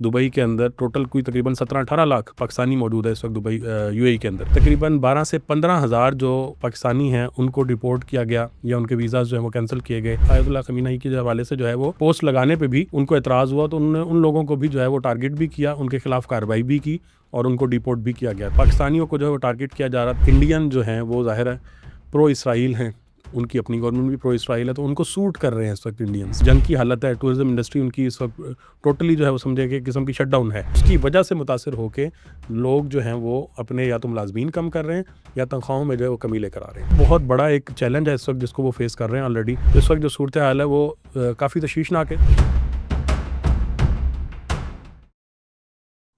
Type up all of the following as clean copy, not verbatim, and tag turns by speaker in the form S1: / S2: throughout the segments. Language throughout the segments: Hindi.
S1: दुबई के अंदर टोटल कोई तकरीबन 17-18 लाख पाकिस्तानी मौजूद है इस वक्त दुबई यूएई के अंदर। तकरीबन 12 से 15 हज़ार जो पाकिस्तानी हैं उनको डिपोर्ट किया गया या उनके वीज़ाज़ जो है वो कैंसिल किए गए। आयतुल्लाह खमीनी के हवाले से जो है वो पोस्ट लगाने पे भी उनको एतराज़ हुआ, तो उन्होंने उन लोगों को भी जो है वो टारगेट भी किया, उनके खिलाफ कार्रवाई भी की और उनको डिपोर्ट भी किया गया। पाकिस्तानियों को जो है वो टारगेट किया जा रहा। इंडियन जो हैं वो ज़ाहिर है प्रो इसराइल हैं, उनकी अपनी गवर्नमेंट भी प्रो इसराइल है, तो उनको सूट कर रहे हैं इस वक्त इंडियंस। जंग की हालत है, टूरिज्म इंडस्ट्री उनकी इस वक्त टोटली जो है वो समझे कि किस्म की शटडाउन है। उसकी वजह से मुतासर होकर लोग जो हैं वो अपने या तो मुलाजमीन कम कर रहे हैं या तनख्वाहों में जो है वो कमी लेकर आ रहे हैं। बहुत बड़ा एक चैलेंज है इस वक्त जिसको वो फेस कर रहे हैं ऑलरेडी। इस वक्त जो सूरत हाल है वो काफ़ी तशवीशनाक है।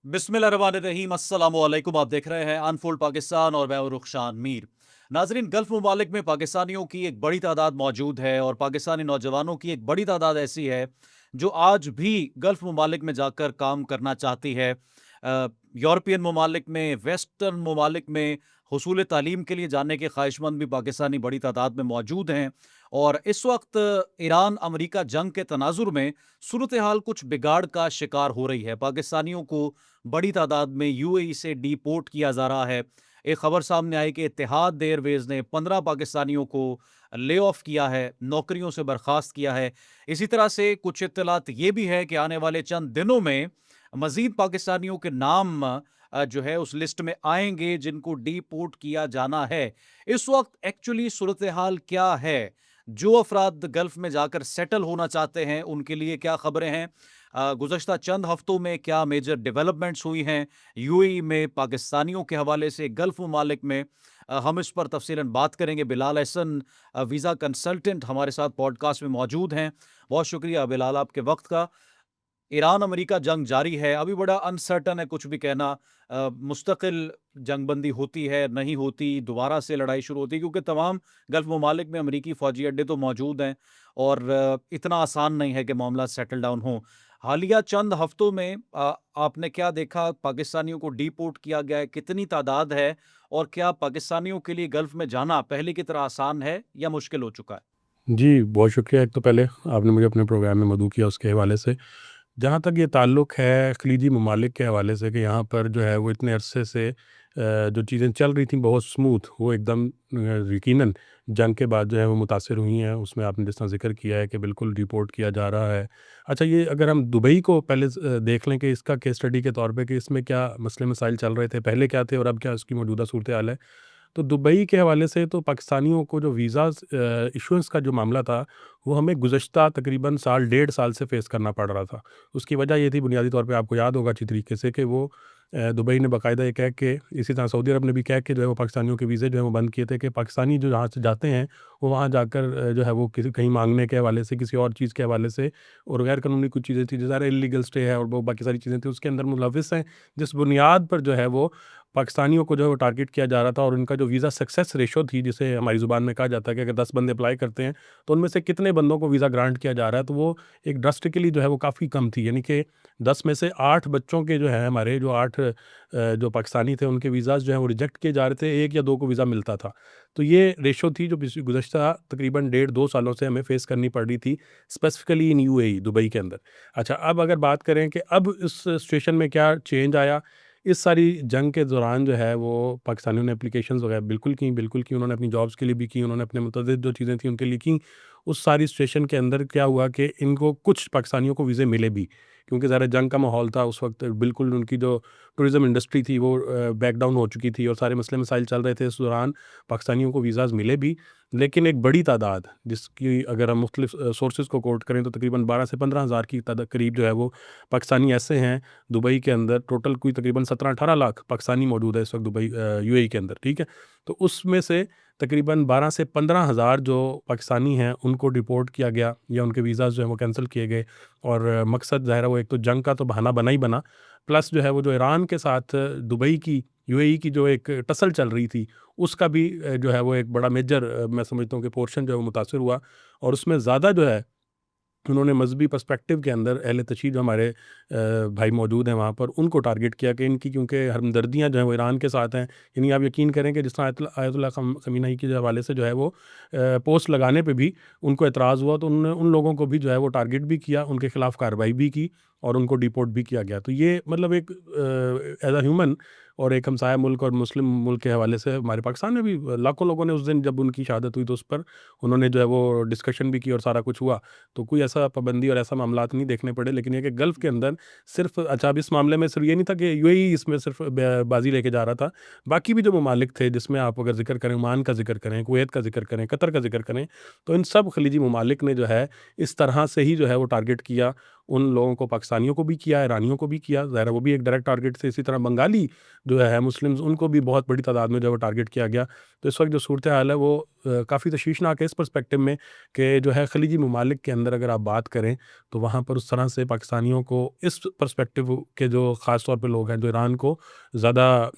S2: बिस्मिल्लाहिर्रहमानिर्रहीम, अस्सलामुअलैकुम। आप देख रहे हैं अनफोल्ड पाकिस्तान और मैं हूं रुखशान मीर। नाजरीन, गल्फ ममालिक में पाकिस्तानियों की एक बड़ी तादाद मौजूद है और पाकिस्तानी नौजवानों की एक बड़ी तादाद ऐसी है जो आज भी गल्फ ममालिक में जाकर काम करना चाहती है। यूरोपियन ममालिक में, वेस्टर्न ममालिक में हुसूल तालीम के लिए जाने के ख्वाहिशमंद भी पाकिस्तानी बड़ी तादाद में मौजूद हैं। और इस वक्त ईरान अमरीका जंग के तनाजुर में सूरत हाल कुछ बिगाड़ का शिकार हो रही है। पाकिस्तानियों को बड़ी तादाद में यूएई से डिपोर्ट किया जा रहा है। एक खबर सामने आई कि इत्तेहाद एयरवेज ने 15 पाकिस्तानियों को ले ऑफ किया है, नौकरियों से बर्खास्त किया है। इसी तरह से कुछ इत्तलात ये भी है कि आने वाले चंद दिनों में मजीद पाकिस्तानियों के नाम जो है उस लिस्ट में आएंगे जिनको डिपोर्ट किया जाना है। इस वक्त एक्चुअली सूरत हाल क्या है, जो अफराद गल्फ में जाकर सेटल होना चाहते हैं उनके लिए क्या खबरें हैं, गुज़श्ता चंद हफ्तों में क्या मेजर डेवलपमेंट्स हुई हैं यूएई में पाकिस्तानियों के हवाले से, गल्फ ममालिक में, हम इस पर तफसीलन बात करेंगे। बिलाल एहसन वीज़ा कंसल्टेंट हमारे साथ पॉडकास्ट में मौजूद हैं। बहुत शुक्रिया बिलाल आपके वक्त का। ईरान अमेरिका जंग जारी है, अभी बड़ा अनसर्टन है कुछ भी कहना। मुस्तकिल जंगबंदी होती है, नहीं होती, दोबारा से लड़ाई शुरू होती है, क्योंकि तमाम गल्फ ममालिक में अमेरिकी फ़ौजी अड्डे तो मौजूद हैं और इतना आसान नहीं है कि मामला सेटल डाउन हो। हालिया चंद हफ्तों में आपने क्या देखा? पाकिस्तानियों को डिपोर्ट किया गया है, कितनी तादाद है और क्या पाकिस्तानियों के लिए गल्फ में जाना पहले की तरह आसान है या मुश्किल हो चुका है?
S1: जी, बहुत शुक्रिया। एक तो पहले आपने मुझे अपने प्रोग्राम में मदऊ किया उसके हवाले से। जहाँ तक ये ताल्लुक़ है खलीजी ममालिक के हवाले से कि यहाँ पर जो है वो इतने अरसे से जो चीज़ें चल रही थी बहुत स्मूथ, वो एकदम यकीनन जंग के बाद जो है वो मुतासिर हुई हैं। उसमें आपने जिस तरह ज़िक्र किया है कि बिल्कुल रिपोर्ट किया जा रहा है। अच्छा, ये अगर हम दुबई को पहले देख लें कि इसका केस स्टडी के तौर पे कि इसमें क्या मसले मसाइल चल रहे थे, पहले क्या थे और अब क्या इसकी मौजूदा सूरत हाल है। तो दुबई के हवाले से तो पाकिस्तानियों को जो वीज़ाज़ इशुएंस का जो मामला था, वो हमें गुज़श्ता तकरीबन साल डेढ़ साल से फ़ेस करना पड़ रहा था। उसकी वजह ये थी बुनियादी तौर पे, आपको याद होगा अच्छी तरीके से, कि वो दुबई ने बाकायदा ये कह के, इसी तरह सऊदी अरब ने भी कह के जो है वो पाकिस्तानियों के वीज़े जो है वो बंद किए थे कि पाकिस्तानी जो यहाँ से जाते हैं, वो वहाँ जाकर जो है वो किसी कहीं माँगने के हवाले से, किसी और चीज़ के हवाले से, और गैर कानूनी कुछ चीज़ें थी, जो ज़ाहिर है इल्लीगल स्टे है और वो बाकी सारी चीज़ें थी, उसके अंदर मुलविस हैं, जिस बुनियाद पर जो है वो पाकिस्तानियों को जो है वो टारगेट किया जा रहा था। और उनका जो वीज़ा सक्सेस रेशो थी, जिसे हमारी ज़ुबान में कहा जाता है कि अगर 10 बंदे अप्लाई करते हैं तो उनमें से कितने बंदों को वीज़ा ग्रांट किया जा रहा है, तो वो एक ड्रास्टिकली जो है वो काफ़ी कम थी। यानी कि 10 में से 8 बच्चों के जो है, हमारे जो 8 जो पाकिस्तानी थे, उनके वीज़ाज़ जो हैं वो रिजेक्ट किए जा रहे थे, 1 या 2 को वीज़ा मिलता था। तो ये रेशो थी जो गुज़श्ता तकरीबन डेढ़ 2 सालों से हमें फ़ेस करनी पड़ रही थी, स्पेसिफ़िकली इन यूएई, दुबई के अंदर। अच्छा, अब अगर बात करें कि अब इस सिचुएशन में क्या चेंज आया, इस सारी जंग के दौरान जो है वो पाकिस्तानियों ने एप्लीकेशंस वगैरह बिल्कुल की, उन्होंने अपनी जॉब्स के लिए भी की, उन्होंने अपने मुतअद्दिद जो चीज़ें थी उनके लिए की। उस सारी सिचुएशन के अंदर क्या हुआ कि इनको कुछ पाकिस्तानियों को वीज़े मिले भी, क्योंकि ज़रा जंग का माहौल था उस वक्त, बिल्कुल उनकी जो टूरिज़्म इंडस्ट्री थी वो बैक डाउन हो चुकी थी और सारे मसले मसाइल चल रहे थे। इस दौरान पाकिस्तानियों को वीज़ाज़ मिले भी, लेकिन एक बड़ी तादाद, जिसकी अगर हम मुख्तलिफ सोर्सेज़ को कोट करें तो तकरीबन 12 से 15 हज़ार की करीब जो है वो पाकिस्तानी ऐसे हैं दुबई के अंदर। टोटल कोई तकरीबन 17-18 लाख पाकिस्तानी मौजूद है इस वक्त दुबई यूएई के अंदर, ठीक है। तो उसमें से तकरीबन 12 से 15 हज़ार जो पाकिस्तानी हैं उनको डिपोर्ट किया गया या उनके वीज़ाज़ जो हैं वो कैंसिल किए गए। और मकसद ज़ाहिर है वो एक तो जंग का तो बहाना बना ही बना, प्लस जो है वो जो ईरान के साथ दुबई की, यूएई की जो एक टसल चल रही थी, उसका भी जो है वो एक बड़ा मेजर मैं समझता हूँ कि पोर्शन जो है वो मुतासिर हुआ। और उसमें ज़्यादा जो है उन्होंने मजहबी पर्सपेक्टिव के अंदर अहले तशय्युद जो हमारे भाई मौजूद हैं वहाँ पर, उनको टारगेट किया कि इनकी क्योंकि हमदर्दियाँ जो हैं वो ईरान के साथ हैं। यानी आप यकीन करें कि जिस तरह आयतुल्लाह खमीनी के हवाले से जो है वो पोस्ट लगाने पे भी उनको एतराज़ हुआ, तो उन्होंने उन लोगों को भी जो है वो टारगेट भी किया, उनके खिलाफ़ कार्रवाई भी की और उनको डिपोर्ट भी किया गया। तो ये मतलब एक एज़ अ ह्यूमन और एक हमसाया मुल्क और मुस्लिम मुल्क के हवाले से हमारे पाकिस्तान में भी लाखों लोगों ने उस दिन जब उनकी शहादत हुई तो उस पर उन्होंने जो है वो डिस्कशन भी की और सारा कुछ हुआ। तो कोई ऐसा पाबंदी और ऐसा मामलात नहीं देखने पड़े, लेकिन ये कि गल्फ़ के अंदर सिर्फ अच्छा अब इस मामले में सिर्फ ये नहीं था कि यूएई इसमें सिर्फ बाजी लेके जा रहा था। बाकी भी जो ममालिक थे, जिसमें आप अगर जिक्र करें, ओमान का जिक्र करें, कुवैत का जिक्र करें, कतर का जिक्र करें, तो इन सब खलीजी ममालिक ने जो है इस तरह से ही जो है वो टारगेट किया उन लोगों को, पाकिस्तानियों को भी किया, ईरानियों को भी किया, ज़ाहिर है वो भी एक डायरेक्ट टारगेट थे। इसी तरह बंगाली जो है मुस्लिम्स, उनको भी बहुत बड़ी तादाद में जो है वो टारगेट किया गया। तो इस वक्त जो सूरत हाल है वो काफ़ी तशवीशनाक है इस पर्सपेक्टिव में कि जो है खलीजी ममालिक के अंदर अगर आप बात करें तो वहाँ पर उस तरह से पाकिस्तानियों को इस पर्सपेक्टिव के जो ख़ास तौर पे लोग हैं जो ईरान को ज़्यादा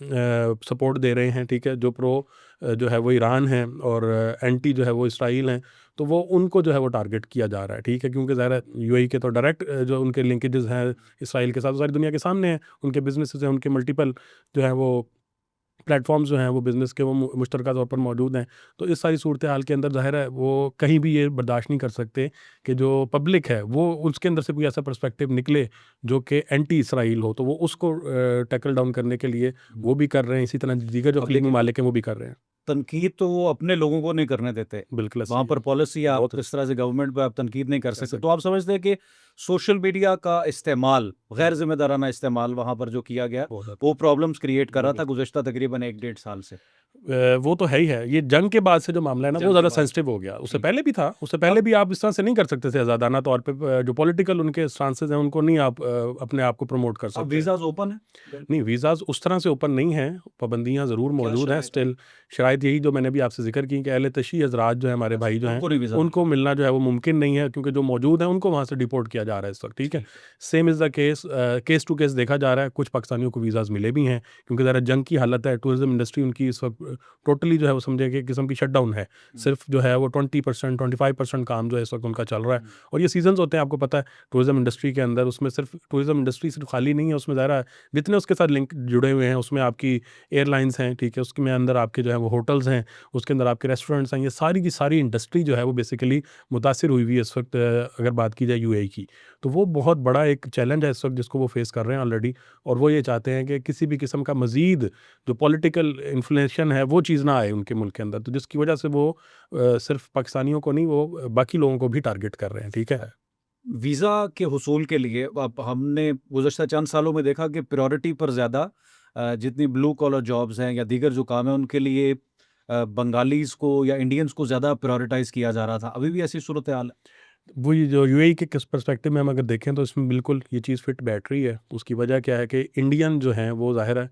S1: सपोर्ट दे रहे हैं, ठीक है, जो प्रो जो है वो ईरान हैं और एंटी जो है वो इसराइल हैं, तो वो उनको जो है वो टारगेट किया जा रहा है, ठीक है, क्योंकि ज़ाहिर है यूएई के तो डायरेक्ट जो उनके लिंकेजेस हैं इसराइल के साथ सारी दुनिया के सामने हैं, उनके बिजनेसेस हैं, उनके मल्टीपल जो है वो प्लेटफॉर्म्स जो हैं वो बिज़नेस के वो मुश्तरका तौर पर मौजूद हैं। तो इस सारी सूरत हाल के अंदर ज़ाहिर है वो कहीं भी ये बर्दाश्त नहीं कर सकते कि जो पब्लिक है वो उसके अंदर से कोई ऐसा पर्सपेक्टिव निकले जो कि एंटी इसराइल हो, तो वो उसको टैकल डाउन करने के लिए वो भी कर रहे हैं। इसी तरह दीगर जो
S2: अब
S1: खलीजी
S2: देखिए,
S1: ममालिक हैं वो भी कर रहे हैं।
S2: तनकीद तो वो अपने लोगों को नहीं करने देते।
S1: बिल्कुल
S2: वहाँ
S1: सही
S2: पर
S1: है।
S2: पॉलिसी आप
S1: बहुत
S2: इस तरह से गवर्नमेंट पे आप तनकीद नहीं कर
S1: कर
S2: सकते। तो
S1: सकते
S2: आप समझते हैं कि सोशल मीडिया का इस्तेमाल, गैर ज़िम्मेदाराना इस्तेमाल वहाँ पर जो किया गया,
S1: बहुत ज़्यादा।
S2: वो प्रॉब्लम्स क्रिएट कर रहा था
S1: बिल्कुल।
S2: गुज़िश्ता तकरीबन 1 डेढ़ साल से।
S1: वो तो है ही है। ये जंग के बाद से जो मामला है ना वो
S2: जंग के
S1: ज़्यादा
S2: बाद।
S1: सेंसिटिव हो गया। उससे
S2: जी।
S1: पहले भी था, उससे पहले
S2: अब
S1: भी आप इस तरह से नहीं कर सकते थे आज़ादाना तौर पे जो पॉलिटिकल उनके स्टांसेस हैं उनको नहीं आप अपने आप को प्रमोट कर
S2: अब
S1: सकते।
S2: वीज़ाज़ ओपन है।
S1: नहीं, वीज़ाज़ उस तरह से ओपन नहीं हैं, पाबंदियाँ ज़रूर
S2: क्या
S1: मौजूद हैं
S2: शराइत है?
S1: स्टिल। शराइत यही जो मैंने भी आपसे ज़िक्र की कि अहले तशी हज़रात जो हैं हमारे भाई जो
S2: अच्छा,
S1: हैं,
S2: उनको नहीं वीज़ा
S1: उनको
S2: मिल रहा।
S1: मिलना जो है वो मुमकिन नहीं है क्योंकि जो मौजूद हैं उनको वहाँ से डिपोर्ट किया जा रहा है इस वक़्त, ठीक है।
S2: ठीक है।
S1: Same is the case case to case देखा जा रहा है, कुछ पाकिस्तानियों को वीज़ाज़ मिले भी हैं क्योंकि ज़रा जंग की हालत है, टूरिज़्म इंडस्ट्री उनकी इस वक़्त टोटली जो है वो समझिए कि एक किस्म की शटडाउन है।
S2: हुँ,
S1: सिर्फ़ जो है वो 20% 25% काम जो है इस वक़्त उनका चल रहा है
S2: हुँ,
S1: और ये सीज़न्स होते हैं आपको पता है टूरिज़्म इंडस्ट्री के अंदर, उसमें सिर्फ़ टूरिज़्म इंडस्ट्री सिर्फ़ खाली नहीं है, उसमें ज़रा जितने उसके साथ लिंक जुड़े हुए हैं, उसमें आपकी एयरलाइंस हैं, ठीक है, उसमें अंदर आपके जो है वो होटल्स हैं, उसके अंदर आपके रेस्टोरेंट्स हैं, ये सारी की सारी इंडस्ट्री जो है वो बेसिकली मुतासिर हुई हुई है इस वक़्त अगर बात की जाए यूएई की। तो वो बहुत बड़ा एक चैलेंज है इस वक़्त जिसको वो फ़ेस कर रहे हैं ऑलरेडी और वो ये चाहते हैं कि किसी भी किस्म का मज़ीद जो पॉलिटिकल इन्फ्लेशन है, वो चीज़ ना आए उनके मुल्क के अंदर। तो जिसकी वजह से वो सिर्फ़ पाकिस्तानियों को नहीं, वो बाकी लोगों को भी टारगेट कर रहे हैं, ठीक है?
S2: वीज़ा के हुसूल के लिए अब हमने गुज़श्ता चंद सालों में देखा कि प्रायोरिटी पर ज़्यादा जितनी ब्लू कॉलर जॉब्स हैं या दीगर जो काम है उनके लिए बंगालीज़ को या इंडियंस को ज़्यादा प्रायोरिटाइज़ किया जा रहा था। अभी भी ऐसी सूरत-ए-हाल है?
S1: वही जो यूएई के किस पर्सपेक्टिव में हम अगर देखें तो इसमें बिल्कुल ये चीज़ फिट बैठ रही है। उसकी वजह क्या है कि इंडियन जो हैं वो ज़ाहिर है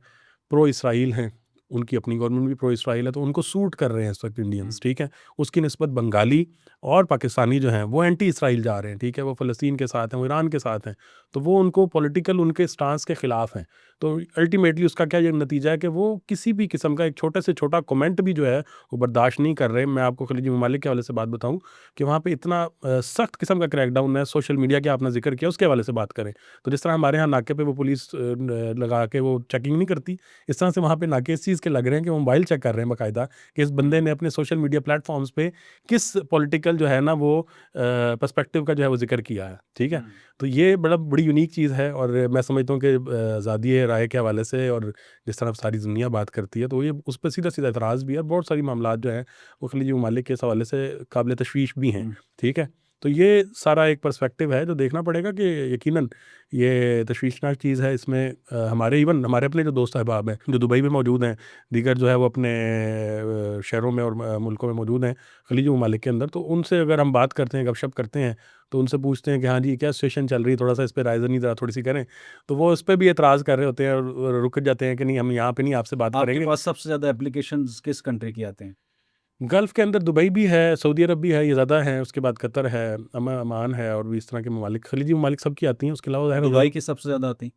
S1: प्रो इसराइल हैं। उनकी अपनी गवर्नमेंट भी प्रो इसराइल है तो उनको सूट कर रहे हैं इस वक़्त
S2: हुँ,
S1: इंडियंस, ठीक है? उसकी निस्बत बंगाली और पाकिस्तानी जो हैं वो एंटी इसराइल जा रहे हैं, ठीक है? वो फ़लस्तीन के साथ हैं, वो ईरान के साथ हैं। तो वो उनको पॉलिटिकल उनके स्टांस के खिलाफ हैं। तो अल्टीमेटली उसका क्या ये नतीजा है कि वो किसी भी किस्म का एक छोटे से छोटा कमेंट भी जो है वो बर्दाश्त नहीं कर रहे। मैं आपको खलीजी ममालिक के हवाले से बात बताऊँ कि वहाँ पे इतना सख्त किस्म का क्रैकडाउन है, सोशल मीडिया की आपने ज़िक्र किया उसके हवाले से बात करें। तो जिस तरह हमारे यहाँ नाके पे वो पुलिस लगा के वो चेकिंग नहीं करती, इस तरह से वहाँ पे नाके इस चीज़ के लग रहे हैं कि वो मोबाइल चेक कर रहे हैं बाकायदा कि इस बंदे ने अपने सोशल मीडिया प्लेटफ़ॉर्म्स पे किस पॉलिटिकल जो है ना वो पर्सपेक्टिव का जो है वो ज़िक्र किया है, ठीक है?
S2: हुँ।
S1: तो ये बड़ी यूनिक चीज़ है और मैं समझता हूँ कि आज़ादी राय के हवाले से और जिस तरह सारी दुनिया बात करती है, तो ये उस पे सीधा-सीधा एतराज़ भी है और बहुत सारी मामलात जो हैं, वो खलीजी ममालिक के इस हवाले से काबिल तशवीश भी हैं,
S2: हुँ।
S1: ठीक है? तो ये सारा एक पर्सपेक्टिव है जो देखना पड़ेगा कि यकीनन ये तशवीशनाक चीज़ है। इसमें हमारे इवन हमारे अपने जो दोस्त अहबाब हैं, जो दुबई में मौजूद हैं, दीगर जो है वो अपने शहरों में और मुल्कों में मौजूद हैं, खलीजी ममालिक के अंदर, तो उनसे अगर हम बात करते हैं, गपशप करते हैं, तो उनसे पूछते हैं कि हाँ जी, क्या सिचुएशन चल रही है? थोड़ा-सा इस पे राय ज़रा थोड़ी-सी करें। तो वो उस पे भी एतराज़ कर रहे होते हैं और रुक जाते हैं कि नहीं, हम यहाँ पे नहीं आपसे बात
S2: आपके
S1: करेंगे।
S2: पास सबसे ज़्यादा एप्लीकेशंस किस कंट्री की आते हैं?
S1: गल्फ़ के अंदर दुबई भी है, सऊदी अरब भी है, ये ज़्यादा है, उसके बाद कतर है, अमान है और भी इस तरह के ममालिक, खलीजी ममालिक सबकी आती हैं। उसके अलावा ज़ाहिर
S2: दुबई की सबसे ज़्यादा आती हैं?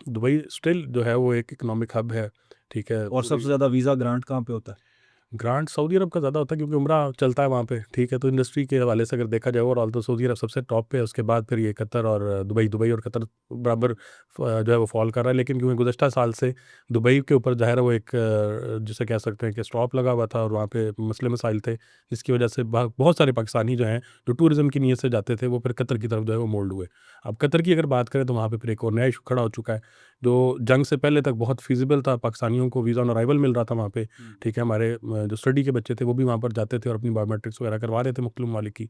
S1: दुबई स्टिल जो है वो एक इकोनॉमिक हब है, ठीक है?
S2: और सबसे ज़्यादा वीज़ा ग्रांट कहाँ पे होता है?
S1: ग्रांट सऊदी अरब का ज़्यादा होता है क्योंकि उम्रा चलता है वहाँ पे, ठीक है। तो इंडस्ट्री के हवाले से अगर देखा जाए ओवरऑल तो सऊदी अरब सबसे टॉप पे है, उसके बाद फिर ये कतर और दुबई और कतर बराबर जो है वो फॉल कर रहा है। लेकिन क्योंकि गुज़श्ता साल से दुबई के ऊपर ज़ाहिर है वो एक जिसे कह सकते हैं कि स्टॉप लगा हुआ था और वहाँ पे मसले मसाइल थे, जिसकी वजह से बहुत सारे पाकिस्तानी जो हैं जो टूरिज़्म की नीयत से जाते थे वो फिर कतर की तरफ जो है वो मोल्ड हुए। अब कतर की अगर बात करें तो वहाँ पे फिर एक और नया इशू खड़ा हो चुका है, जो जंग से पहले तक बहुत फ़ीज़िबल था, पाकिस्तानियों को वीज़ा ऑन अराइवल मिल रहा था वहाँ पे, ठीक है। हमारे जो स्टडी के बच्चे थे वो भी वहाँ पर जाते थे और अपनी बायोमेट्रिक्स वगैरह करवा रहे थे मुख्तलिफ ममालिक की।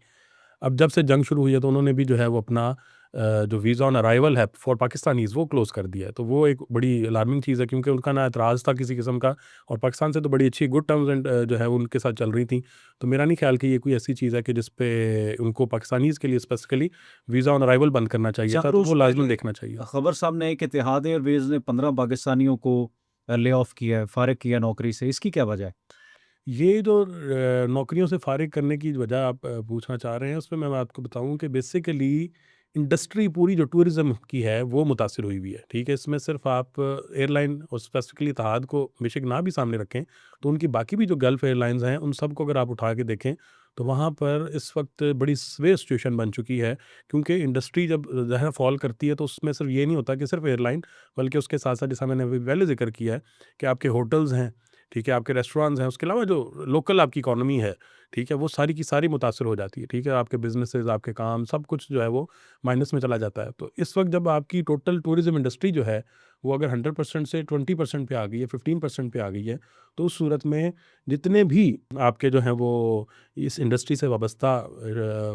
S1: अब जब से जंग शुरू हुई है तो उन्होंने भी जो है वो अपना जो वीज़ा ऑन अराइवल है फॉर पाकिस्तानीज़ वो क्लोज़ कर दिया है। तो वो एक बड़ी अलार्मिंग चीज़ है क्योंकि उनका ना एतराज़ था किसी किस्म का, और पाकिस्तान से तो बड़ी अच्छी गुड टर्म्स एंड जो है वो उनके साथ चल रही थी। तो मेरा नहीं ख्याल कि ये कोई ऐसी चीज़ है कि जिस पे उनको पाकिस्तानीज़ के लिए स्पेसिफ़िकली वीज़ा ऑन अराइवल बंद करना चाहिए था, तो
S2: चारों
S1: वो लाज़िमन
S2: पहले
S1: देखना चाहिए।
S2: खबर सामने आई कि इत्तेहाद एयरवेज़ ने 15 पाकिस्तानियों को ले ऑफ किया है, फारिग किया नौकरी से। इसकी क्या वजह है?
S1: ये जो नौकरियों से फ़ारिग करने की वजह आप पूछना चाह रहे हैं, उसमें मैं आपको बताऊँ कि बेसिकली इंडस्ट्री पूरी जो टूरिज़्म की है, वो मुतासिर हुई हुई है, ठीक है? इसमें सिर्फ़ आप एयरलाइन और स्पेसिफ़िकली इत्तेहाद को बेशक ना भी सामने रखें, तो उनकी बाकी भी जो गल्फ़ एयरलाइंस हैं, उन सबको अगर आप उठा के देखें, तो वहाँ पर इस वक़्त बड़ी सीवियर सिचुएशन बन चुकी है। क्योंकि इंडस्ट्री जब ज़ाहिर फ़ॉल करती है, तो उसमें सिर्फ़ ये नहीं होता कि सिर्फ़ एयरलाइन, बल्कि उसके साथ-साथ जैसा मैंने अभी पहले ज़िक्र किया है कि आपके होटल्स हैं, ठीक है, आपके रेस्टोरेंट्स हैं, उसके अलावा जो लोकल आपकी इकॉनमी है, ठीक है, वो सारी की सारी मुतासिर हो जाती है, ठीक है। आपके बिज़नेसेस, आपके काम, सब कुछ जो है वो माइनस में चला जाता है। तो इस वक़्त जब आपकी टोटल टूरिज़्म इंडस्ट्री जो है, वो अगर 100% से 20% पे आ गई है, 15% पे आ गई है, तो उस सूरत में जितने भी आपके जो हैं वो इस इंडस्ट्री से वाबस्ता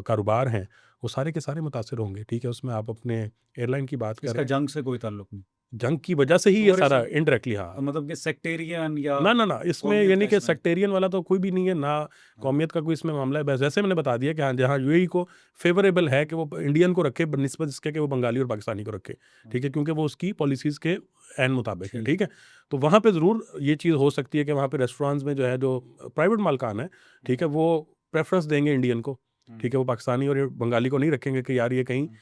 S1: कारोबार हैं, वो सारे के सारे मुतासिर होंगे, ठीक है। उसमें आप अपने एयरलाइन की बात
S2: इसका
S1: करें,
S2: जंग से कोई ताल्लुक नहीं।
S1: जंग की वजह से ही ये सारा
S2: टूरिज़्म
S1: इनडायरेक्टली हाँ।
S2: मतलब कि सेक्टेरियन या
S1: ना, इसमें
S2: कौमियत का
S1: यानी कि
S2: इसमें
S1: सेक्टेरियन वाला तो कोई भी नहीं है, ना
S2: हाँ,
S1: कौमियत का कोई इसमें मामला है। बस जैसे मैंने बता दिया कि हाँ, जहाँ यूएई को फ़ेवरेबल है कि वो इंडियन को रखे बनिस्बत इसके कि वो बंगाली और पाकिस्तानी को रखे,
S2: हाँ,
S1: ठीक है? क्योंकि वो उसकी पॉलिसीज़ के ऐन मुताबिक है,
S2: ठीक।
S1: ठीक है? तो वहाँ पे ज़रूर ये चीज़ हो सकती है कि वहाँ पे रेस्टोरेंट्स में जो है जो प्राइवेट मालिकान है, ठीक
S2: हुँ,
S1: है? वो प्रेफ़रेंस देंगे इंडियन को,
S2: हुँ,
S1: ठीक है? वो पाकिस्तानी और ये बंगाली को नहीं रखेंगे कि यार ये कहीं
S2: हुँ,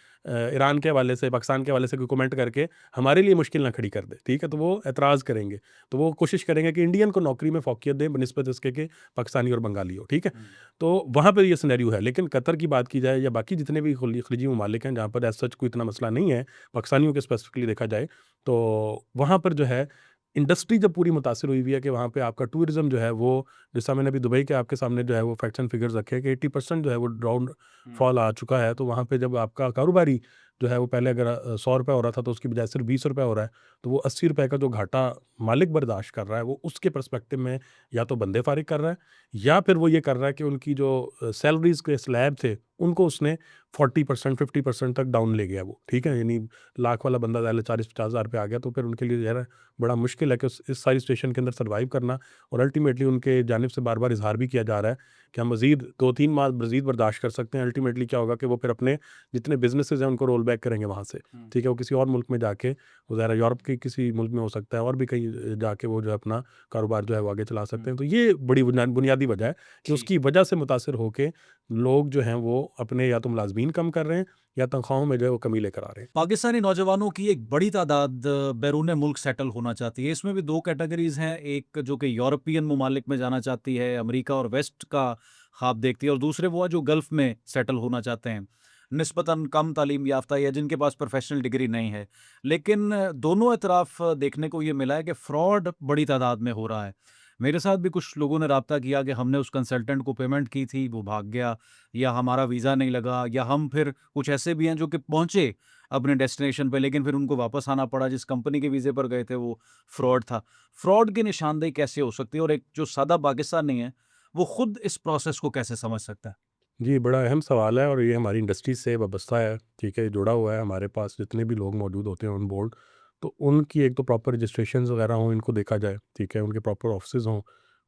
S1: ईरान के हवाले से, पाकिस्तान के हवाले से कोई कमेंट करके हमारे लिए मुश्किल ना खड़ी कर दे, ठीक है? तो वो एतराज़ करेंगे। तो वो कोशिश करेंगे कि इंडियन को नौकरी में फ़ौक़ियत दें बनिस्बत इसके कि पाकिस्तानी और बंगाली हो, ठीक है?
S2: हुँ,
S1: तो वहाँ पे ये सिनेरियो है। लेकिन कतर की बात की जाए या बाकी जितने भी खलीजी ममालिक हैं जहाँ पर एज़ सच कोई इतना मसला नहीं है, पाकिस्तानियों के स्पेसिफ़िकली देखा जाए, तो वहाँ पर जो है इंडस्ट्री जब पूरी मुतासिर हुई हुई है कि वहाँ पे आपका टूरिज़्म जो है वो, जैसा मैंने अभी दुबई के आपके सामने जो है वो फैक्ट्स एंड फिगर्स रखे हैं कि 80% जो है वो डाउन
S2: हुँ,
S1: फॉल आ चुका है। तो वहाँ पे जब आपका कारोबारी जो है वो पहले अगर ₹100 हो रहा था तो उसकी बजाय सिर्फ़ ₹20 हो रहा है। तो वो ₹80 का जो घाटा मालिक बर्दाश्त कर रहा है, वो उसके पर्सपेक्टिव में या तो बंदे फ़ारिग कर रहा है, या फिर वो ये कर रहा है कि उनकी जो सैलरीज़ के स्लैब थे, उनको उसने 40% 50% तक डाउन ले गया वो, ठीक है? यानी लाख वाला बंदा पहले 40-50 हज़ार पे आ गया, तो फिर उनके लिए जो है ना बड़ा मुश्किल है कि उस इस सारी सिचुएशन के अंदर सर्वाइव करना। और अल्टीमेटली उनके जानिब से बार-बार इज़हार भी किया जा रहा है कि हम मज़ीद 2-3 माह मज़ीद बर्दाश्त कर सकते हैं। अल्टीमेटली क्या होगा कि वो फिर अपने जितने बिज़नेसेस हैं उनको रोल बैक करेंगे वहाँ से,
S2: हुँ,
S1: ठीक है? वो किसी और मुल्क में जाके, वो ज़ाहिर है यूरोप के किसी मुल्क में हो सकता है और भी कहीं जाके वो जो है अपना कारोबार जो है वो आगे चला सकते
S2: हुँ,
S1: हैं। तो ये बड़ी बुनियादी वजह है कि
S2: ठीक।
S1: उसकी वजह से मुतासिर होके लोग जो हैं वो अपने या तो मुलाज़मीन कम कर रहे हैं या तनख्वाहों में जो है वो कमी लेकर आ रहे हैं।
S2: पाकिस्तानी नौजवानों की एक बड़ी तादाद बैरून मुल्क सेटल होना चाहती है। इसमें भी 2 कैटेगरीज़ हैं, एक जो कि यूरोपियन ममालिक में जाना चाहती है, अमेरिका और वेस्ट का ख़्वाब देखती है, और दूसरे वो हैं जो गल्फ़ में सेटल होना चाहते हैं, निस्बतन कम तालीम याफ़्ता या जिनके पास प्रोफ़ेशनल डिग्री नहीं है। लेकिन दोनों अतराफ़ देखने को ये मिला है कि फ्रॉड बड़ी तादाद में हो रहा है। मेरे साथ भी कुछ लोगों ने राब्ता किया कि हमने उस कंसल्टेंट को पेमेंट की थी, वो भाग गया, या हमारा वीज़ा नहीं लगा, या हम फिर कुछ ऐसे भी हैं जो कि पहुँचे अपने डेस्टिनेशन पे, लेकिन फिर उनको वापस आना पड़ा, जिस कंपनी के वीज़े पर गए थे वो फ्रॉड था। फ्रॉड की निशानदेही कैसे हो सकती है, और एक जो सादा पाकिस्तानी है, वो खुद इस प्रोसेस को कैसे समझ सकता है?
S1: जी, बड़ा अहम सवाल है और ये हमारी इंडस्ट्री से वाबस्ता है, ठीक है? जुड़ा हुआ है हमारे पास जितने भी लोग मौजूद होते हैं ऑन बोर्ड, तो उनकी एक तो प्रॉपर रजिस्ट्रेशंस वगैरह हों, इनको देखा जाए, ठीक है? उनके प्रॉपर ऑफिसेज़ हों।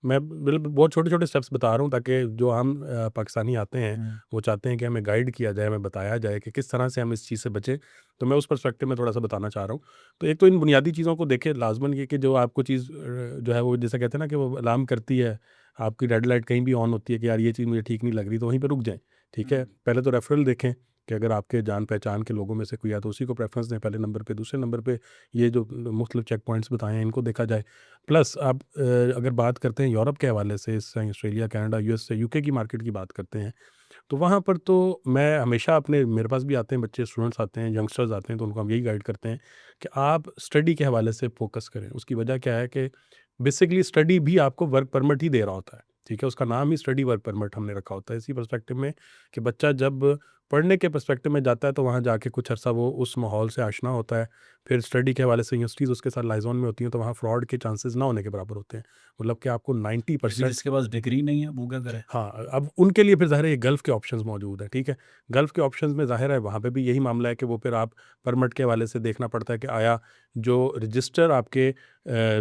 S1: मैं बहुत छोटे-छोटे स्टेप्स बता रहा हूँ ताकि जो आम पाकिस्तानी आते हैं,
S2: हुँ,
S1: वो चाहते हैं कि हमें गाइड किया जाए, हमें बताया जाए कि किस तरह से हम इस चीज़ से बचें। तो मैं उस पर्सपेक्टिव में थोड़ा-सा बताना चाह रहा हूँ। तो एक तो इन बुनियादी चीज़ों को देखें, लाज़मन ये कि जो आपको चीज़ जो है वो जैसे कहते हैं ना कि वो अलार्म करती है, आपकी रेड लाइट कहीं भी ऑन होती है कि यार ये चीज़ मुझे ठीक नहीं लग रही, तो वहीं पे रुक जाएँ, ठीक है?
S2: हुँ,
S1: पहले तो रेफ़रल देखें कि अगर आपके जान पहचान के लोगों में से कोई है तो उसी को प्रेफरेंस दें पहले नंबर पे। दूसरे नंबर पे ये जो मुख्तलिफ चेक पॉइंट्स बताए हैं इनको देखा जाए। प्लस आप अगर बात करते हैं यूरोप के हवाले से, ऑस्ट्रेलिया, कनाडा, यूएस, यूके की मार्केट की बात करते हैं, तो वहाँ पर तो मैं हमेशा अपने मेरे पास भी आते हैं बच्चे, स्टूडेंट्स आते हैं, यंगस्टर्स आते हैं, तो उनको हम यही गाइड करते हैं कि आप स्टडी के हवाले से फ़ोकस करें। उसकी वजह क्या है कि बेसिकली स्टडी भी आपको वर्क परमिट ही दे रहा होता है, ठीक है? उसका नाम ही स्टडी वर्क परमिट हमने रखा होता है इसी पर्सपेक्टिव में कि बच्चा जब पढ़ने के पर्सपेक्टिव में जाता है तो वहाँ जाके कुछ अर्सा वो उस माहौल से आशना होता है। फिर स्टडी के हवाले से यूनिवर्सिटीज़ उसके साथ लाइज़ॉन में होती हैं, तो वहाँ फ्रॉड के चांसेस ना होने के बराबर होते हैं। मतलब कि आपको
S3: लेकिन
S1: 90%
S3: जिसके पास डिग्री नहीं है वो क्या करे?
S1: हाँ, अब उनके लिए फिर ज़ाहिर है ये गल्फ़ के ऑप्शंस मौजूद हैं, ठीक है? गल्फ़ के ऑप्शंस में ज़ाहिर है वहाँ पे भी यही मामला है कि वो फिर आप परमिट के हवाले से देखना पड़ता है कि आया जो रजिस्टर आपके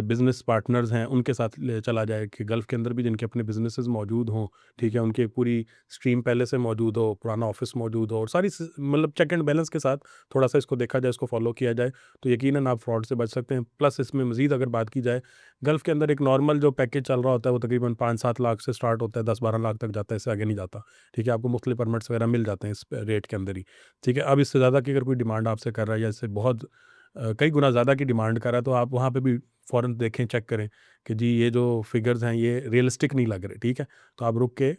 S1: बिज़नेस पार्टनर्स हैं उनके साथ ले चला जाए कि गल्फ़ के अंदर भी जिनके अपने बिज़नेसेस मौजूद हों, ठीक है? उनकी पूरी स्ट्रीम पहले से मौजूद हो, पुराना ऑफ़िस मौजूद हो और सारी मतलब चेक एंड बैलेंस के साथ थोड़ा-सा इसको देखा जाए, इसको फ़ॉलो किया जाए, तो यकीनन आप फ्रॉड से बच सकते हैं। प्लस इसमें मज़ीद अगर बात की जाए, गल्फ़ के अंदर एक नॉर्मल जो पैकेज चल रहा होता है वो तकरीबन 5-7 लाख से स्टार्ट होता है, 10-12 लाख तक जाता है, इससे आगे नहीं जाता, ठीक है? आपको मुख्तलिफ परमिट्स वगैरह मिल जाते हैं इस रेट के अंदर ही, ठीक है? अब इससे ज़्यादा की अगर कोई डिमांड आपसे कर रहा है या इससे बहुत कई गुना ज़्यादा की डिमांड कर रहा है, तो आप वहाँ पे भी फ़ौरन देखें, चेक करें कि जी ये जो फ़िगर्स हैं ये रियलिस्टिक नहीं लग रहे, ठीक है? तो आप रुक के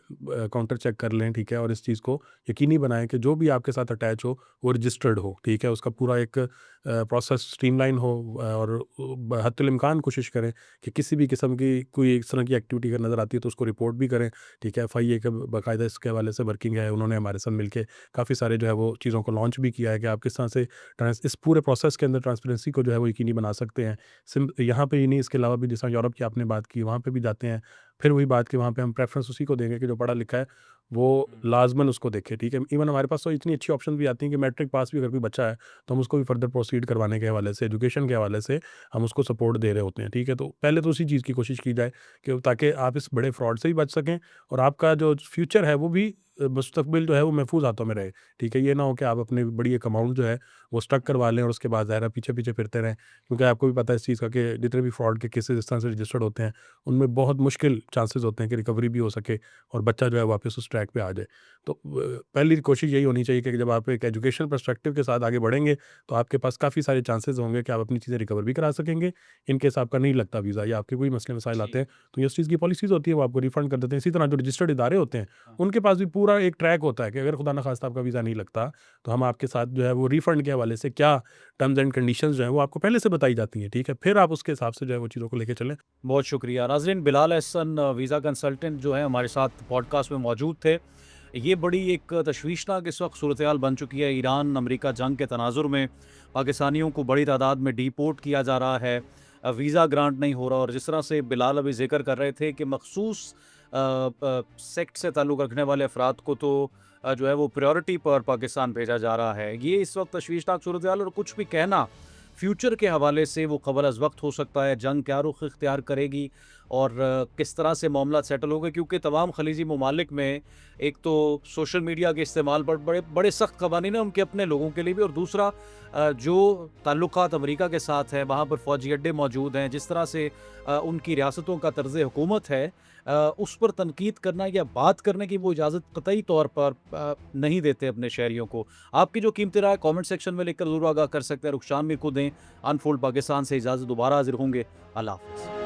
S1: काउंटर चेक कर लें, ठीक है? और इस चीज़ को यकीनी बनाएँ कि जो भी आपके साथ अटैच हो वो रजिस्टर्ड हो, ठीक है? उसका पूरा एक प्रोसेस स्ट्रीमलाइन हो और हद्दुल इम्कान कोशिश करें कि किसी भी किस्म की कोई इस तरह की एक्टिविटी अगर नज़र आती है तो उसको रिपोर्ट भी करें, ठीक है? एफआईए का बाकायदा इसके हवाले से वर्किंग है, उन्होंने हमारे साथ मिलके काफ़ी सारे जो है वो चीज़ों को लॉन्च भी किया है कि आप किस तरह से इस पूरे प्रोसेस के अंदर ट्रांसपेरेंसी को जो है वो यकीनी बना सकते हैं। यहाँ पे ही नहीं, इसके अलावा भी जैसा यूरोप की आपने बात की, वहाँ पे भी जाते हैं। फिर वही बात कि वहाँ पे हम प्रेफ़रेंस उसी को देंगे कि जो पढ़ा लिखा है वो लाज़मन उसको देखे, ठीक है? इवन हमारे पास तो इतनी अच्छी ऑप्शन भी आती हैं कि मैट्रिक पास भी अगर कोई बच्चा है तो हम उसको भी फर्दर प्रोसीड करवाने के हवाले से, एजुकेशन के हवाले से हम उसको सपोर्ट दे रहे होते हैं, ठीक है? तो पहले तो उसी चीज़ की कोशिश की जाए कि ताकि आप इस बड़े फ्रॉड से भी बच सकें और आपका जो फ्यूचर है वो भी मुस्तकबिल जो है वो महफूज़ हाथों में रहे, ठीक है? ये ना हो कि आप अपनी बड़ी एक अमाउंट जो है वो स्टक करवा लें और उसके बाद ज़ाहिर है पीछे-पीछे फिरते रहें। क्योंकि आपको भी पता है इस चीज़ का कि जितने भी फ्रॉड के केसेज़ इस तरह से रजिस्टर्ड होते हैं, उनमें बहुत मुश्किल चांसेस होते हैं कि रिकवरी भी हो सके और बच्चा जो है वापस उस ट्रैक पे आ जाए। तो पहली कोशिश यही होनी चाहिए कि जब आप एक एजुकेशनल पर्सपेक्टिव के साथ आगे बढ़ेंगे, तो आपके पास काफ़ी सारे चांसेस होंगे कि आप अपनी चीज़ें रिकवर भी करा सकेंगे। इन केस आपका नहीं लगता वीज़ा या आपके कोई मसले मसाइल आते
S3: जी।
S1: हैं, तो ये उस चीज़ की पॉलिसीज़ होती है, वो आपको रिफंड कर देते हैं। इसी तरह जो रजिस्टर्ड इदारे होते हैं,
S3: हाँ।
S1: उनके पास भी पूरा एक ट्रैक होता है कि अगर खुदा न खास्ता आपका वीज़ा नहीं लगता, तो हम आपके साथ जो है वो रिफंड के हवाले से क्या टर्म्स एंड कंडीशंस जो हैं, वो आपको पहले से बताई जाती हैं, ठीक है? फिर आप उसके हिसाब से जो है वो चीज़ों को लेके चलें।
S2: बहुत शुक्रिया नाज़रीन। बिलाल एहसन वीज़ा कंसल्टेंट जो है हमारे साथ पॉडकास्ट में मौजूद थे। ये बड़ी एक तशवीशनाक इस वक्त सूरत हाल बन चुकी है। ईरान अमेरिका जंग के तनाजुर में पाकिस्तानियों को बड़ी तादाद में डिपोर्ट किया जा रहा है, वीज़ा ग्रांट नहीं हो रहा और जिस तरह से बिलाल अभी जिक्र कर रहे थे कि मखसूस सेक्ट से ताल्लुक़ रखने वाले अफराद को तो जो है वो प्रायोरिटी पर पाकिस्तान भेजा जा रहा है। ये इस वक्त तशवीशनाक सूरत हाल और कुछ भी कहना फ्यूचर के हवाले से वो क़बल अज़ वक्त हो सकता है। जंग क्या रुख इख्तियार करेगी और किस तरह से मामला सेटल होगा, क्योंकि तमाम खलीजी ममालिक में एक तो सोशल मीडिया के इस्तेमाल पर बड़े बड़े सख्त क़वानीन हैं उनके अपने लोगों के लिए भी, और दूसरा जो ताल्लुकात अमेरिका के साथ है वहाँ पर फ़ौजी अड्डे मौजूद हैं, जिस तरह से उनकी रियासतों का तर्ज़ हुकूमत है उस पर तनकीद करना या बात करने की वो इजाज़त कतई तौर पर नहीं देते अपने शहरियों को। आपकी जो कीमती राय कमेंट सेक्शन में लिखकर ज़रूर आगाह कर सकते हैं। रुखसान मीर को दें। अनफोल्ड पाकिस्तान से इजाज़त, दोबारा हाज़िर होंगे। अल्लाह हाफ़िज़।